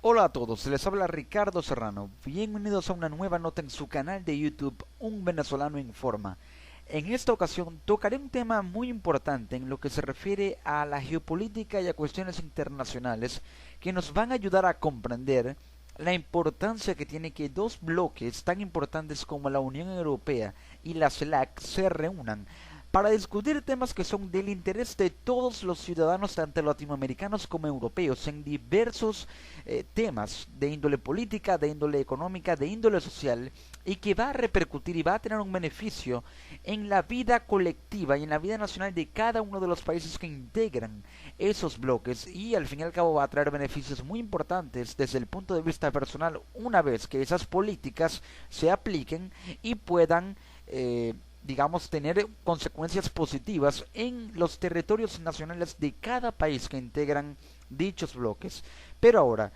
Hola a todos, les habla Ricardo Serrano. Bienvenidos a una nueva nota en su canal de YouTube, Un Venezolano Informa. En esta ocasión tocaré un tema muy importante en lo que se refiere a la geopolítica y a cuestiones internacionales que nos van a ayudar a comprender la importancia que tiene que dos bloques tan importantes como la Unión Europea y la CELAC se reúnan para discutir temas que son del interés de todos los ciudadanos, tanto latinoamericanos como europeos, en diversos temas de índole política, de índole económica, de índole social, y que va a repercutir y va a tener un beneficio en la vida colectiva y en la vida nacional de cada uno de los países que integran esos bloques, y al fin y al cabo va a traer beneficios muy importantes desde el punto de vista personal una vez que esas políticas se apliquen y puedan digamos, tener consecuencias positivas en los territorios nacionales de cada país que integran dichos bloques. Pero ahora,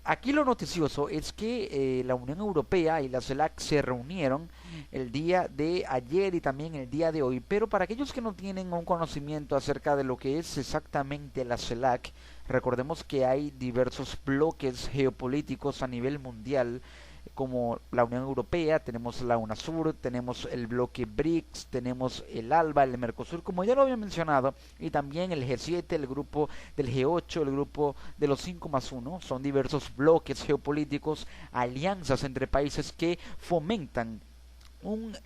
aquí lo noticioso es que la Unión Europea y la CELAC se reunieron el día de ayer y también el día de hoy, pero para aquellos que no tienen un conocimiento acerca de lo que es exactamente la CELAC, recordemos que hay diversos bloques geopolíticos a nivel mundial como la Unión Europea, tenemos la UNASUR, tenemos el bloque BRICS, tenemos el ALBA, el Mercosur, como ya lo había mencionado, y también el G7, el grupo del G8, el grupo de los 5 más 1, son diversos bloques geopolíticos, alianzas entre países que fomentan un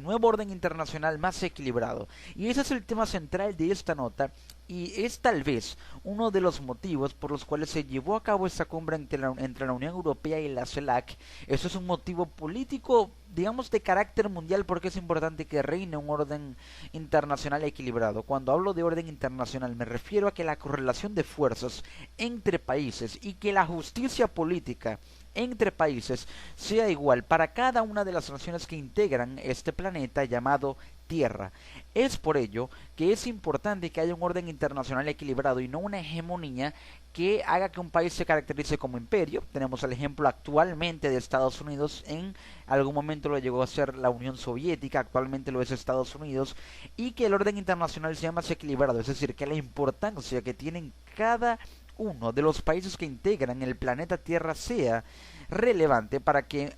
nuevo orden internacional más equilibrado. Y ese es el tema central de esta nota y es tal vez uno de los motivos por los cuales se llevó a cabo esta cumbre entre la Unión Europea y la CELAC. Eso es un motivo político, digamos, de carácter mundial porque es importante que reine un orden internacional equilibrado. Cuando hablo de orden internacional me refiero a que la correlación de fuerzas entre países y que la justicia política entre países sea igual para cada una de las naciones que integran este planeta llamado Tierra. Es por ello que es importante que haya un orden internacional equilibrado y no una hegemonía que haga que un país se caracterice como imperio. Tenemos el ejemplo actualmente de Estados Unidos, en algún momento lo llegó a ser la Unión Soviética, actualmente lo es Estados Unidos, y que el orden internacional sea más equilibrado, es decir, que la importancia que tienen cada uno de los países que integran el planeta Tierra sea relevante para que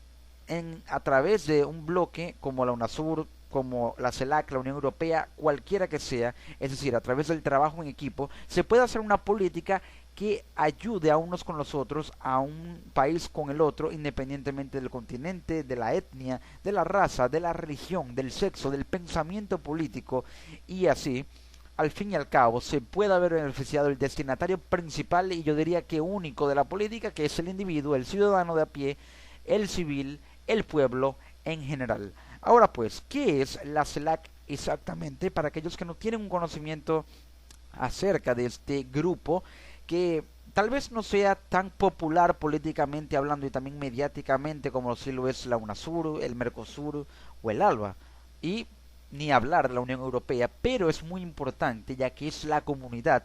a través de un bloque como la UNASUR, como la CELAC, la Unión Europea, cualquiera que sea, es decir, a través del trabajo en equipo, se pueda hacer una política que ayude a unos con los otros, a un país con el otro, independientemente del continente, de la etnia, de la raza, de la religión, del sexo, del pensamiento político, y así al fin y al cabo se puede haber beneficiado el destinatario principal y yo diría que único de la política, que es el individuo, el ciudadano de a pie, el civil, el pueblo en general. Ahora pues, ¿qué es la CELAC exactamente? Para aquellos que no tienen un conocimiento acerca de este grupo, que tal vez no sea tan popular políticamente hablando y también mediáticamente como si lo es la UNASUR, el Mercosur o el ALBA. Y ni hablar de la Unión Europea, pero es muy importante ya que es la comunidad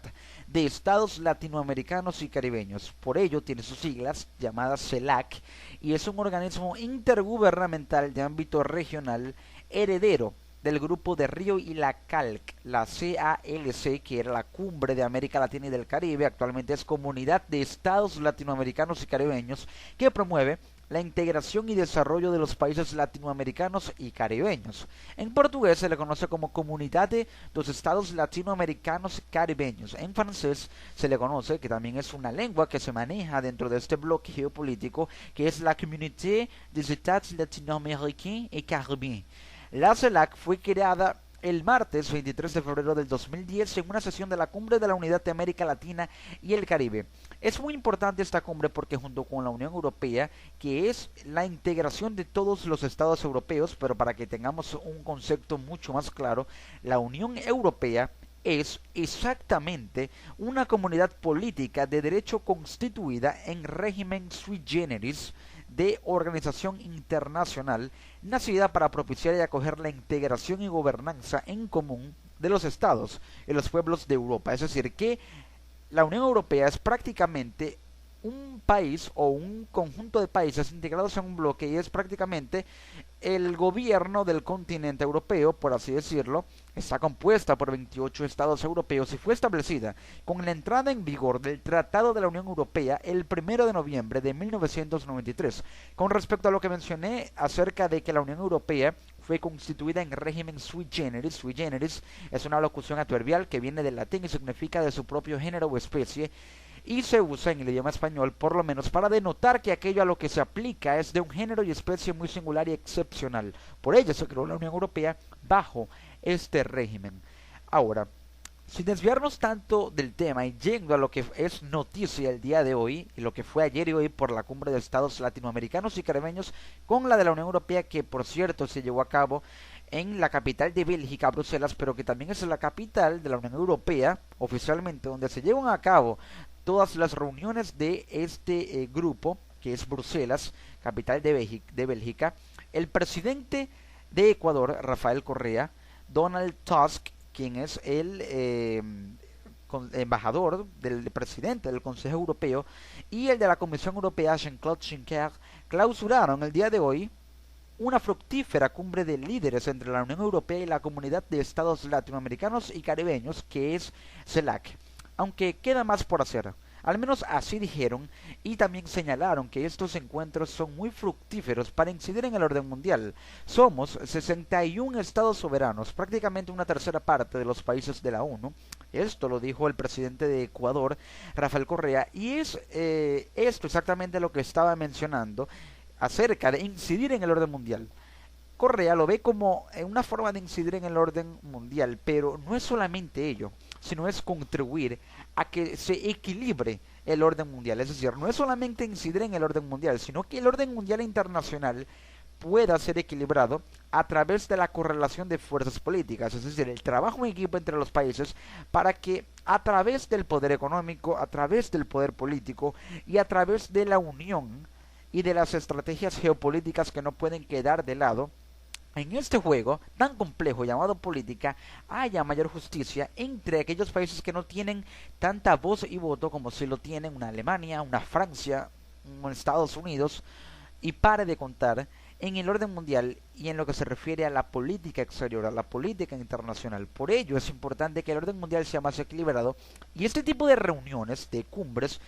de estados latinoamericanos y caribeños. Por ello tiene sus siglas llamadas CELAC y es un organismo intergubernamental de ámbito regional heredero del grupo de Río y la CALC, la CALC, que era la Cumbre de América Latina y del Caribe, actualmente es Comunidad de Estados Latinoamericanos y Caribeños, que promueve la integración y desarrollo de los países latinoamericanos y caribeños. En portugués se le conoce como Comunidade dos Estados Latinoamericanos y Caribeños. En francés se le conoce, que también es una lengua que se maneja dentro de este bloque geopolítico, que es la Communauté des États Latino-Américains et Caribeens. La CELAC fue creada el martes 23 de febrero del 2010 en una sesión de la Cumbre de la Unidad de América Latina y el Caribe. Es muy importante esta cumbre porque junto con la Unión Europea, que es la integración de todos los estados europeos, pero para que tengamos un concepto mucho más claro, la Unión Europea es exactamente una comunidad política de derecho constituida en régimen sui generis de organización internacional nacida para propiciar y acoger la integración y gobernanza en común de los estados y los pueblos de Europa. Es decir, que la Unión Europea es prácticamente un país o un conjunto de países integrados en un bloque y es prácticamente el gobierno del continente europeo, por así decirlo. Está compuesta por 28 estados europeos y fue establecida con la entrada en vigor del Tratado de la Unión Europea el 1 de noviembre de 1993. Con respecto a lo que mencioné acerca de que la Unión Europea fue constituida en régimen sui generis es una locución adverbial que viene del latín y significa de su propio género o especie, y se usa en el idioma español por lo menos para denotar que aquello a lo que se aplica es de un género y especie muy singular y excepcional. Por ello se creó la Unión Europea bajo este régimen. Ahora, sin desviarnos tanto del tema y yendo a lo que es noticia el día de hoy, y lo que fue ayer y hoy por la cumbre de estados latinoamericanos y caribeños con la de la Unión Europea, que por cierto se llevó a cabo en la capital de Bélgica, Bruselas, pero que también es la capital de la Unión Europea, oficialmente, donde se llevan a cabo todas las reuniones de este grupo, que es Bruselas, capital de Bélgica. El presidente de Ecuador, Rafael Correa, Donald Tusk, quien es el embajador del presidente del Consejo Europeo, y el de la Comisión Europea, Jean-Claude Juncker, clausuraron el día de hoy una fructífera cumbre de líderes entre la Unión Europea y la Comunidad de Estados Latinoamericanos y Caribeños, que es CELAC. Aunque queda más por hacer. Al menos así dijeron, y también señalaron que estos encuentros son muy fructíferos para incidir en el orden mundial. Somos 61 estados soberanos, prácticamente una tercera parte de los países de la ONU. Esto lo dijo el presidente de Ecuador, Rafael Correa, y es esto exactamente lo que estaba mencionando acerca de incidir en el orden mundial. Correa lo ve como una forma de incidir en el orden mundial, pero no es solamente ello, sino es contribuir a que se equilibre el orden mundial. Es decir, no es solamente incidir en el orden mundial, sino que el orden mundial internacional pueda ser equilibrado a través de la correlación de fuerzas políticas, es decir, el trabajo en equipo entre los países para que a través del poder económico, a través del poder político y a través de la unión y de las estrategias geopolíticas que no pueden quedar de lado, en este juego tan complejo llamado política haya mayor justicia entre aquellos países que no tienen tanta voz y voto como si lo tienen una Alemania, una Francia, un Estados Unidos, y pare de contar en el orden mundial y en lo que se refiere a la política exterior, a la política internacional. Por ello es importante que el orden mundial sea más equilibrado y este tipo de reuniones, de cumbres,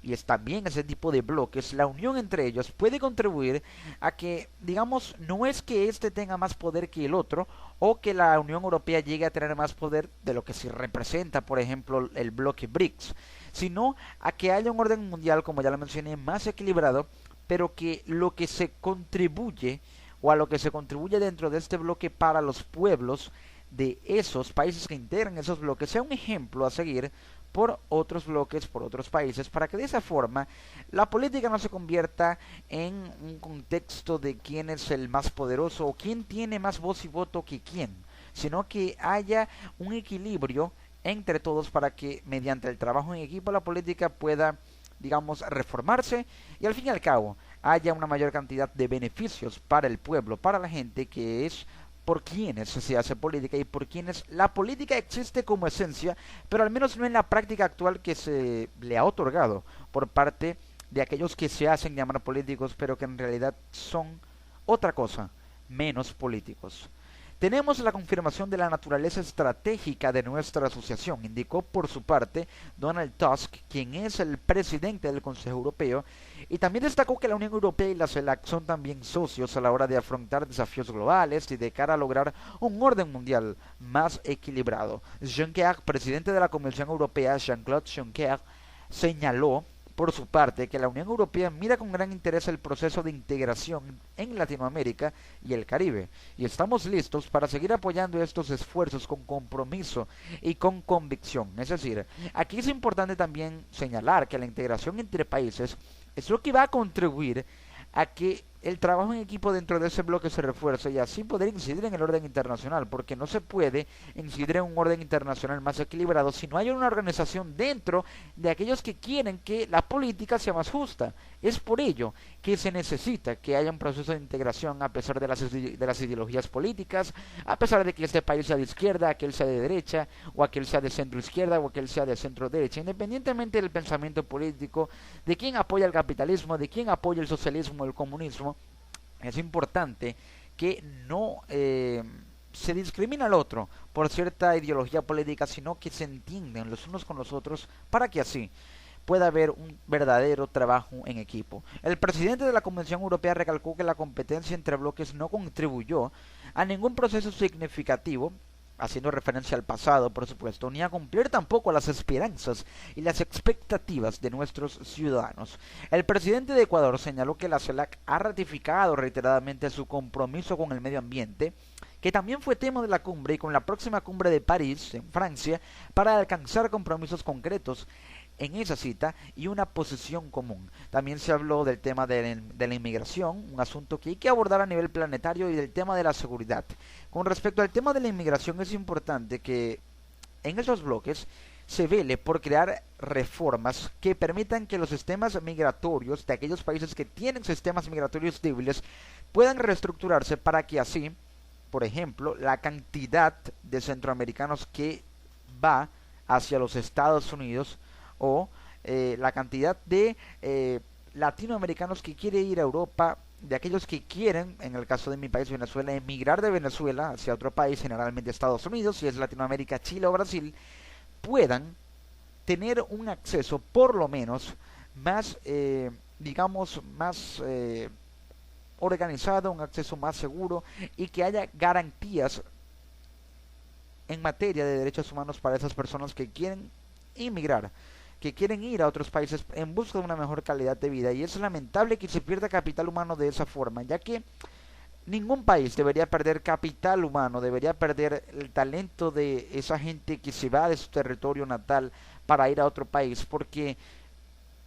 y es también ese tipo de bloques, la unión entre ellos puede contribuir a que, digamos, no es que este tenga más poder que el otro o que la Unión Europea llegue a tener más poder de lo que se representa, por ejemplo, el bloque BRICS, sino a que haya un orden mundial, como ya lo mencioné, más equilibrado, pero que lo que se contribuye o a lo que se contribuye dentro de este bloque para los pueblos de esos países que integran esos bloques sea un ejemplo a seguir por otros bloques, por otros países, para que de esa forma la política no se convierta en un contexto de quién es el más poderoso o quién tiene más voz y voto que quién, sino que haya un equilibrio entre todos para que mediante el trabajo en equipo la política pueda, digamos, reformarse y al fin y al cabo haya una mayor cantidad de beneficios para el pueblo, para la gente, que es por quienes se hace política y por quienes la política existe como esencia, pero al menos no en la práctica actual que se le ha otorgado por parte de aquellos que se hacen llamar políticos, pero que en realidad son otra cosa, menos políticos. Tenemos la confirmación de la naturaleza estratégica de nuestra asociación, indicó por su parte Donald Tusk, quien es el presidente del Consejo Europeo, y también destacó que la Unión Europea y la CELAC son también socios a la hora de afrontar desafíos globales y de cara a lograr un orden mundial más equilibrado. Juncker, presidente de la Comisión Europea, Jean-Claude Juncker, señaló por su parte que la Unión Europea mira con gran interés el proceso de integración en Latinoamérica y el Caribe, y estamos listos para seguir apoyando estos esfuerzos con compromiso y con convicción. Es decir, aquí es importante también señalar que la integración entre países es lo que va a contribuir a que el trabajo en equipo dentro de ese bloque se refuerza y así poder incidir en el orden internacional, porque no se puede incidir en un orden internacional más equilibrado si no hay una organización dentro de aquellos que quieren que la política sea más justa. Es por ello que se necesita que haya un proceso de integración a pesar de las ideologías políticas, a pesar de que este país sea de izquierda, aquel sea de derecha, o aquel sea de centro izquierda, o aquel sea de centro derecha, independientemente del pensamiento político, de quién apoya el capitalismo, de quién apoya el socialismo, el comunismo. Es importante que no se discrimine al otro por cierta ideología política, sino que se entiendan los unos con los otros para que así pueda haber un verdadero trabajo en equipo. El presidente de la Convención Europea recalcó que la competencia entre bloques no contribuyó a ningún proceso significativo, haciendo referencia al pasado, por supuesto, ni a cumplir tampoco las esperanzas y las expectativas de nuestros ciudadanos. El presidente de Ecuador señaló que la CELAC ha ratificado reiteradamente su compromiso con el medio ambiente, que también fue tema de la cumbre y con la próxima cumbre de París, en Francia, para alcanzar compromisos concretos en esa cita y una posición común. También se habló del tema de la inmigración, un asunto que hay que abordar a nivel planetario, y del tema de la seguridad. Con respecto al tema de la inmigración, es importante que en esos bloques se vele por crear reformas que permitan que los sistemas migratorios de aquellos países que tienen sistemas migratorios débiles puedan reestructurarse para que así, por ejemplo, la cantidad de centroamericanos que va hacia los Estados Unidos o la cantidad de latinoamericanos que quiere ir a Europa, de aquellos que quieren, en el caso de mi país Venezuela, emigrar de Venezuela hacia otro país, generalmente Estados Unidos, si es Latinoamérica, Chile o Brasil, puedan tener un acceso por lo menos más, digamos, más organizado, un acceso más seguro, y que haya garantías en materia de derechos humanos para esas personas que quieren inmigrar, que quieren ir a otros países en busca de una mejor calidad de vida. Y es lamentable que se pierda capital humano de esa forma, ya que ningún país debería perder capital humano, debería perder el talento de esa gente que se va de su territorio natal para ir a otro país, porque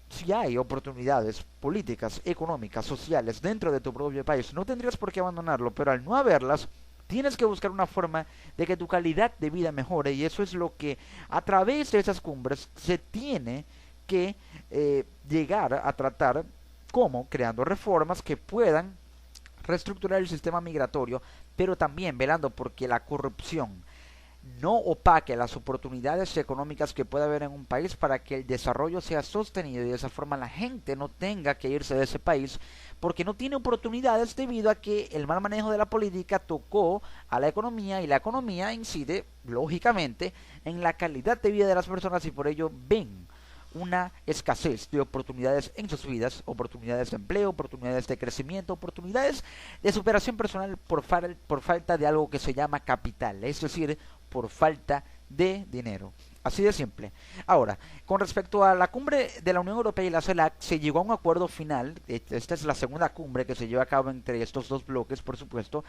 si hay oportunidades políticas, económicas, sociales dentro de tu propio país, no tendrías por qué abandonarlo, pero al no haberlas, tienes que buscar una forma de que tu calidad de vida mejore, y eso es lo que a través de esas cumbres se tiene que llegar a tratar, como creando reformas que puedan reestructurar el sistema migratorio, pero también velando porque la corrupción no opaque las oportunidades económicas que pueda haber en un país, para que el desarrollo sea sostenido y de esa forma la gente no tenga que irse de ese país porque no tiene oportunidades debido a que el mal manejo de la política tocó a la economía, y la economía incide lógicamente en la calidad de vida de las personas, y por ello ven una escasez de oportunidades en sus vidas, oportunidades de empleo, oportunidades de crecimiento, oportunidades de superación personal por falta de algo que se llama capital, es decir, por falta de dinero. Así de simple. Ahora, con respecto a la cumbre de la Unión Europea y la CELAC, se llegó a un acuerdo final. Esta es la segunda cumbre que se lleva a cabo entre estos dos bloques, por supuesto,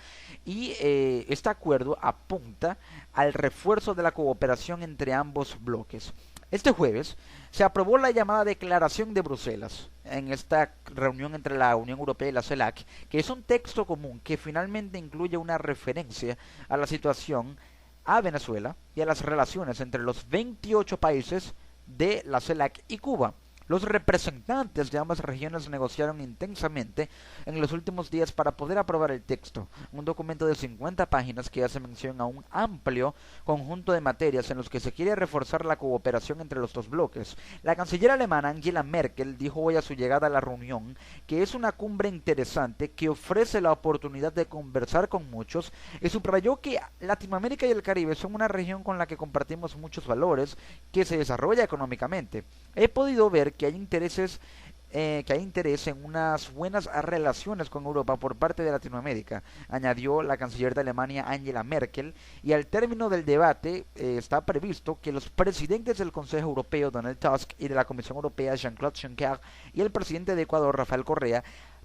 y este acuerdo apunta al refuerzo de la cooperación entre ambos bloques. Este jueves se aprobó la llamada Declaración de Bruselas en esta reunión entre la Unión Europea y la CELAC, que es un texto común que finalmente incluye una referencia a la situación, a Venezuela y a las relaciones entre los 28 países de la CELAC y Cuba. Los representantes de ambas regiones negociaron intensamente en los últimos días para poder aprobar el texto, un documento de 50 páginas que hace mención a un amplio conjunto de materias en los que se quiere reforzar la cooperación entre los dos bloques. La canciller alemana Angela Merkel dijo hoy a su llegada a la reunión que es una cumbre interesante que ofrece la oportunidad de conversar con muchos, y subrayó que Latinoamérica y el Caribe son una región con la que compartimos muchos valores, que se desarrolla económicamente. He podido ver que hay interés en unas buenas relaciones con Europa por parte de Latinoamérica, añadió la canciller de Alemania Angela Merkel, y al término del debate está previsto que los presidentes del Consejo Europeo Donald Tusk y de la Comisión Europea Jean-Claude Juncker y el presidente de Ecuador Rafael Correa,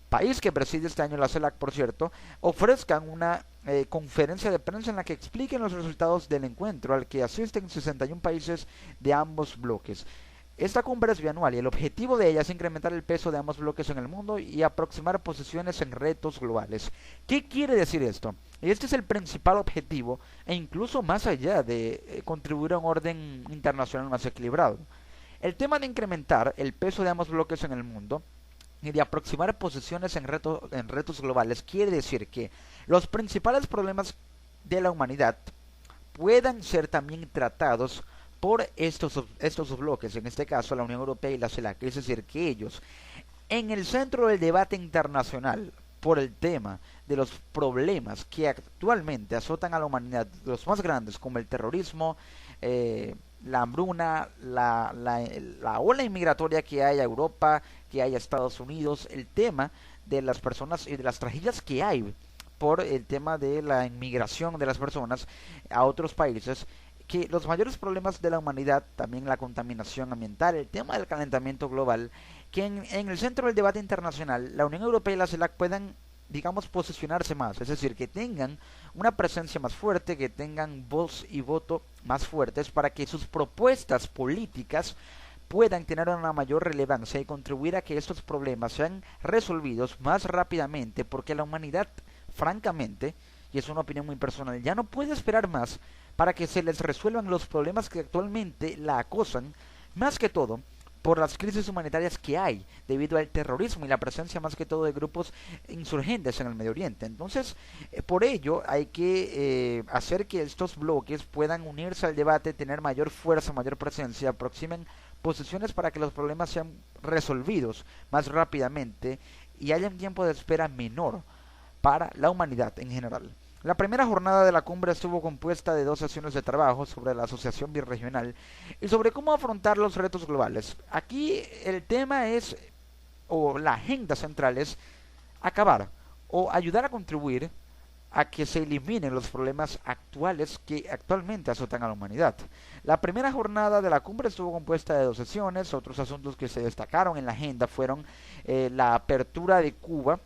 país que preside este año la CELAC por cierto, ofrezcan una conferencia de prensa en la que expliquen los resultados del encuentro al que asisten 61 países de ambos bloques. Esta cumbre es bianual y el objetivo de ella es incrementar el peso de ambos bloques en el mundo y aproximar posiciones en retos globales. ¿Qué quiere decir esto? Este es el principal objetivo e incluso más allá de contribuir a un orden internacional más equilibrado. El tema de incrementar el peso de ambos bloques en el mundo y de aproximar posiciones en retos globales quiere decir que los principales problemas de la humanidad puedan ser también tratados por estos bloques, en este caso la Unión Europea y la CELAC, es decir, que ellos, en el centro del debate internacional, por el tema de los problemas que actualmente azotan a la humanidad, los más grandes como el terrorismo, la hambruna, la ola inmigratoria que hay a Europa, que hay a Estados Unidos, el tema de las personas y de las tragedias que hay por el tema de la inmigración de las personas a otros países, que los mayores problemas de la humanidad, también la contaminación ambiental, el tema del calentamiento global, que en el centro del debate internacional, la Unión Europea y la CELAC puedan, digamos, posicionarse más, es decir, que tengan una presencia más fuerte, que tengan voz y voto más fuertes para que sus propuestas políticas puedan tener una mayor relevancia y contribuir a que estos problemas sean resolvidos más rápidamente, porque la humanidad, francamente, y es una opinión muy personal, ya no puede esperar más para que se les resuelvan los problemas que actualmente la acosan, más que todo por las crisis humanitarias que hay debido al terrorismo y la presencia más que todo de grupos insurgentes en el Medio Oriente. Entonces, por ello hay que hacer que estos bloques puedan unirse al debate, tener mayor fuerza, mayor presencia, aproximen posiciones para que los problemas sean resolvidos más rápidamente y haya un tiempo de espera menor para la humanidad en general. La primera jornada de la cumbre estuvo compuesta de 2 sesiones de trabajo sobre la asociación birregional y sobre cómo afrontar los retos globales. Aquí el tema es, o la agenda central es, acabar o ayudar a contribuir a que se eliminen los problemas actuales que actualmente azotan a la humanidad. La primera jornada de la cumbre estuvo compuesta de 2 sesiones. Otros asuntos que se destacaron en la agenda fueron la apertura de Cuba,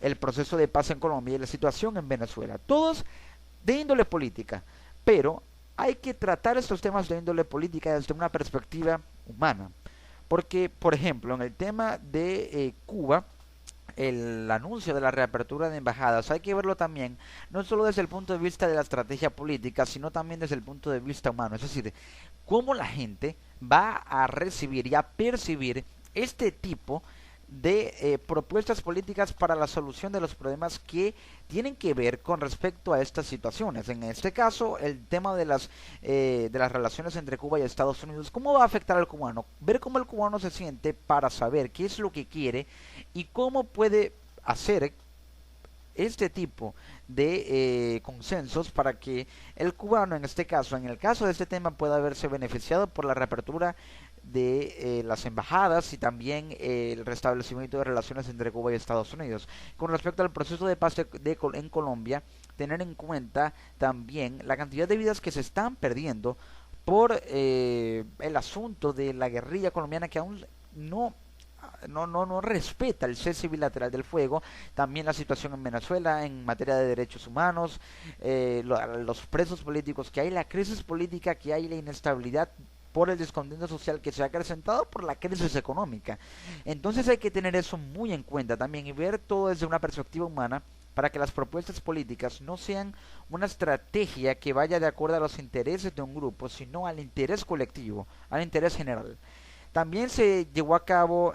el proceso de paz en Colombia y la situación en Venezuela, todos de índole política, pero hay que tratar estos temas de índole política desde una perspectiva humana, porque, por ejemplo, en el tema de Cuba, el anuncio de la reapertura de embajadas hay que verlo también no solo desde el punto de vista de la estrategia política, sino también desde el punto de vista humano, es decir, cómo la gente va a recibir y a percibir este tipo de propuestas políticas para la solución de los problemas que tienen que ver con respecto a estas situaciones. En este caso, el tema de las relaciones entre Cuba y Estados Unidos, ¿cómo va a afectar al cubano? Ver cómo el cubano se siente para saber qué es lo que quiere y cómo puede hacer este tipo de consensos para que el cubano, en este caso, en el caso de este tema, pueda verse beneficiado por la reapertura de las embajadas y también el restablecimiento de relaciones entre Cuba y Estados Unidos. Con respecto al proceso de paz en Colombia, tener en cuenta también la cantidad de vidas que se están perdiendo por el asunto de la guerrilla colombiana que aún no respeta el cese bilateral del fuego, también la situación en Venezuela en materia de derechos humanos, los presos políticos que hay, la crisis política que hay, la inestabilidad por el descontento social que se ha acrecentado por la crisis económica. Entonces hay que tener eso muy en cuenta también y ver todo desde una perspectiva humana para que las propuestas políticas no sean una estrategia que vaya de acuerdo a los intereses de un grupo, sino al interés colectivo, al interés general. También se llevaron a cabo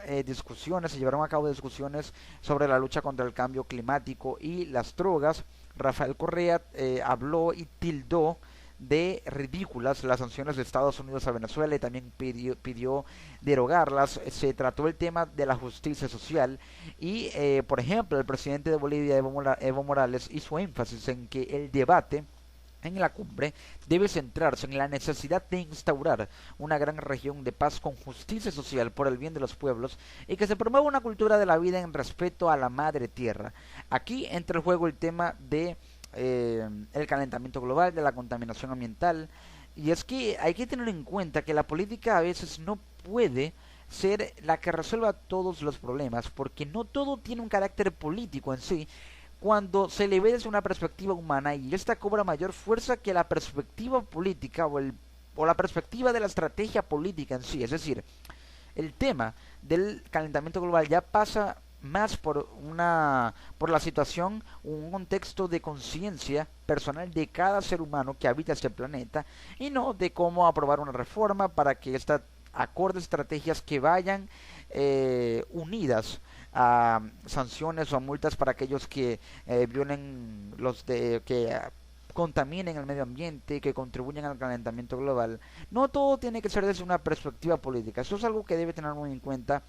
discusiones sobre la lucha contra el cambio climático y las drogas. Rafael Correa habló y tildó de ridículas las sanciones de Estados Unidos a Venezuela y también pidió derogarlas. Se trató el tema de la justicia social y, por ejemplo, el presidente de Bolivia, Evo Morales, hizo énfasis en que el debate en la cumbre debe centrarse en la necesidad de instaurar una gran región de paz con justicia social por el bien de los pueblos y que se promueva una cultura de la vida en respeto a la madre tierra. Aquí entra en juego el tema de el calentamiento global, de la contaminación ambiental, y es que hay que tener en cuenta que la política a veces no puede ser la que resuelva todos los problemas, porque no todo tiene un carácter político en sí, cuando se le ve desde una perspectiva humana y esta cobra mayor fuerza que la perspectiva política o la perspectiva de la estrategia política en sí. Es decir, el tema del calentamiento global ya pasa más por la situación, un contexto de conciencia personal de cada ser humano que habita este planeta, y no de cómo aprobar una reforma para que esta acorde estrategias que vayan unidas a sanciones o a multas para aquellos que violen que contaminen el medio ambiente, que contribuyan al calentamiento global. No todo tiene que ser desde una perspectiva política. Eso es algo que debe tener muy en cuenta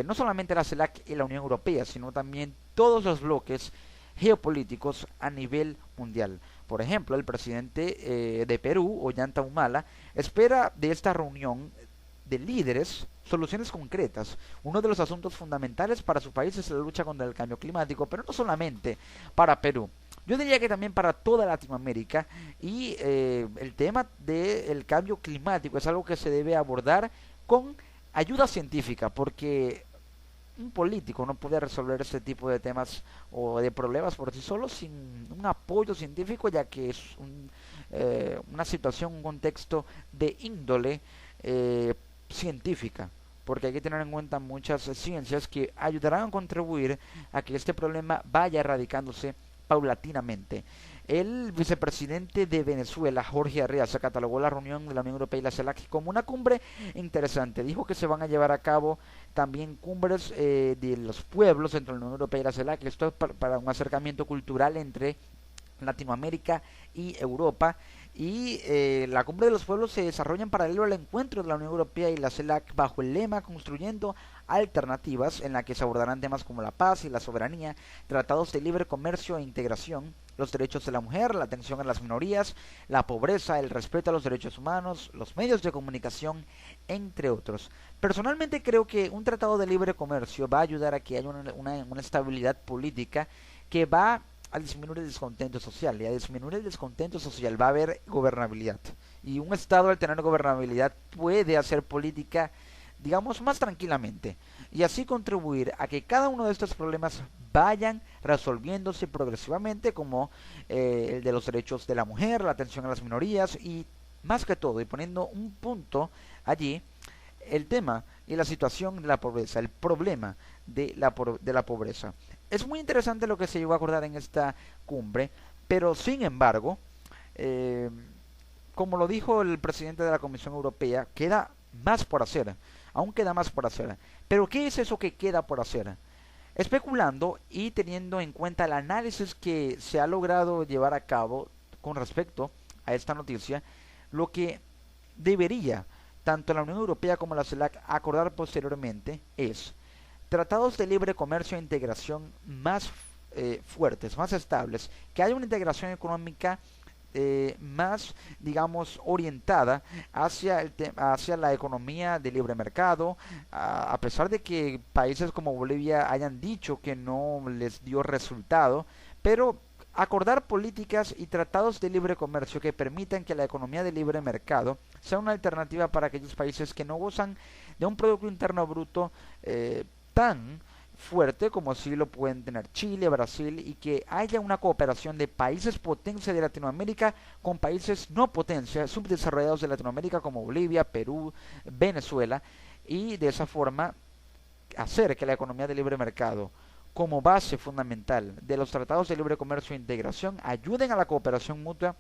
no solamente la CELAC y la Unión Europea, sino también todos los bloques geopolíticos a nivel mundial. Por ejemplo, el presidente de Perú, Ollanta Humala, espera de esta reunión de líderes soluciones concretas. Uno de los asuntos fundamentales para su país es la lucha contra el cambio climático, pero no solamente para Perú. Yo diría que también para toda Latinoamérica, y el tema del cambio climático es algo que se debe abordar con ayuda científica, porque un político no puede resolver este tipo de temas o de problemas por sí solo sin un apoyo científico, ya que es una situación, un contexto de índole científica, porque hay que tener en cuenta muchas ciencias que ayudarán a contribuir a que este problema vaya erradicándose paulatinamente. El vicepresidente de Venezuela, Jorge Arreaza, catalogó la reunión de la Unión Europea y la CELAC como una cumbre interesante. Dijo que se van a llevar a cabo también cumbres de los pueblos entre la Unión Europea y la CELAC. Esto es para un acercamiento cultural entre Latinoamérica y Europa, y la cumbre de los pueblos se desarrolla en paralelo al encuentro de la Unión Europea y la CELAC bajo el lema Construyendo Alternativas, en la que se abordarán temas como la paz y la soberanía, tratados de libre comercio e integración, los derechos de la mujer, la atención a las minorías, la pobreza, el respeto a los derechos humanos, los medios de comunicación, entre otros. Personalmente creo que un tratado de libre comercio va a ayudar a que haya una estabilidad política que va a disminuir el descontento social, y a disminuir el descontento social va a haber gobernabilidad, y un Estado al tener gobernabilidad puede hacer política, digamos, más tranquilamente, y así contribuir a que cada uno de estos problemas vayan resolviéndose progresivamente, como el de los derechos de la mujer, la atención a las minorías, y más que todo, y poniendo un punto allí, el tema y la situación de la pobreza, el problema de la pobreza. Es muy interesante lo que se llegó a acordar en esta cumbre, pero sin embargo, eh, como lo dijo el presidente de la Comisión Europea, queda más por hacer, aún queda más por hacer. Pero ¿qué es eso que queda por hacer? Especulando y teniendo en cuenta el análisis que se ha logrado llevar a cabo con respecto a esta noticia, lo que debería tanto la Unión Europea como la CELAC acordar posteriormente es tratados de libre comercio e integración más fuertes, más estables, que haya una integración económica más, digamos, orientada hacia la economía de libre mercado, a pesar de que países como Bolivia hayan dicho que no les dio resultado, pero acordar políticas y tratados de libre comercio que permitan que la economía de libre mercado sea una alternativa para aquellos países que no gozan de un Producto Interno Bruto tan fuerte como si lo pueden tener Chile, Brasil, y que haya una cooperación de países potencia de Latinoamérica con países no potencia, subdesarrollados de Latinoamérica como Bolivia, Perú, Venezuela, y de esa forma hacer que la economía de libre mercado como base fundamental de los tratados de libre comercio e integración ayuden a la cooperación mutua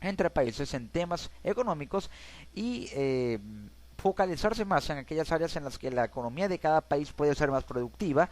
entre países en temas económicos, y focalizarse más en aquellas áreas en las que la economía de cada país puede ser más productiva,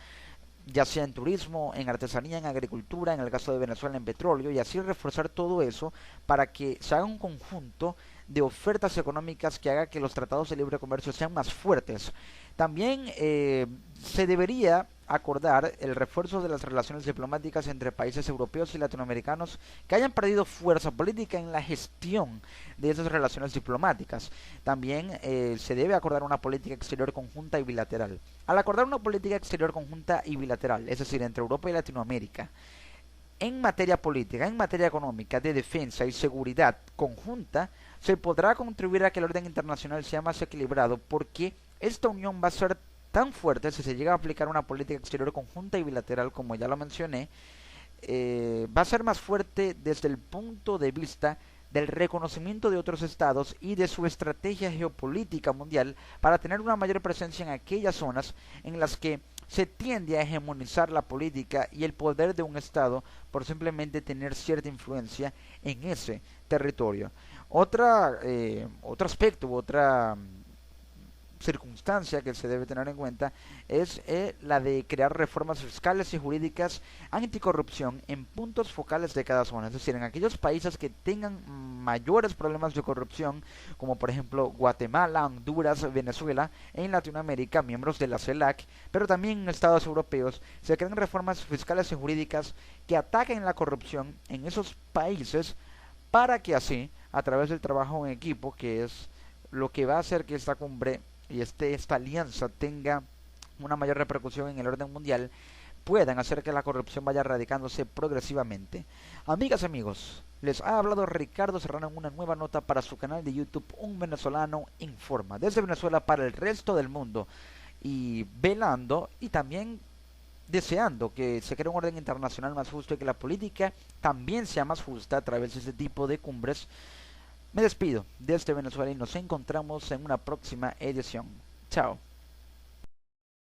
ya sea en turismo, en artesanía, en agricultura, en el caso de Venezuela en petróleo, y así reforzar todo eso para que se haga un conjunto de ofertas económicas que haga que los tratados de libre comercio sean más fuertes. También se debería acordar el refuerzo de las relaciones diplomáticas entre países europeos y latinoamericanos que hayan perdido fuerza política en la gestión de esas relaciones diplomáticas. También se debe acordar una política exterior conjunta y bilateral. Al acordar una política exterior conjunta y bilateral, es decir, entre Europa y Latinoamérica, en materia política, en materia económica, de defensa y seguridad conjunta, se podrá contribuir a que el orden internacional sea más equilibrado, porque esta unión va a ser tan fuerte si se llega a aplicar una política exterior conjunta y bilateral, como ya lo mencioné, va a ser más fuerte desde el punto de vista del reconocimiento de otros estados y de su estrategia geopolítica mundial para tener una mayor presencia en aquellas zonas en las que se tiende a hegemonizar la política y el poder de un estado por simplemente tener cierta influencia en ese territorio. Otro aspecto, otra circunstancia que se debe tener en cuenta es la de crear reformas fiscales y jurídicas anticorrupción en puntos focales de cada zona, es decir, en aquellos países que tengan mayores problemas de corrupción, como por ejemplo Guatemala, Honduras, Venezuela, en Latinoamérica, miembros de la CELAC, pero también en estados europeos, se crean reformas fiscales y jurídicas que ataquen la corrupción en esos países para que así, a través del trabajo en equipo, que es lo que va a hacer que esta cumbre y esta alianza tenga una mayor repercusión en el orden mundial, puedan hacer que la corrupción vaya erradicándose progresivamente. Amigas y amigos, les ha hablado Ricardo Serrano en una nueva nota para su canal de YouTube Un Venezolano Informa, desde Venezuela para el resto del mundo, y velando y también deseando que se cree un orden internacional más justo y que la política también sea más justa a través de este tipo de cumbres. Me despido desde Venezuela y nos encontramos en una próxima edición. Chao.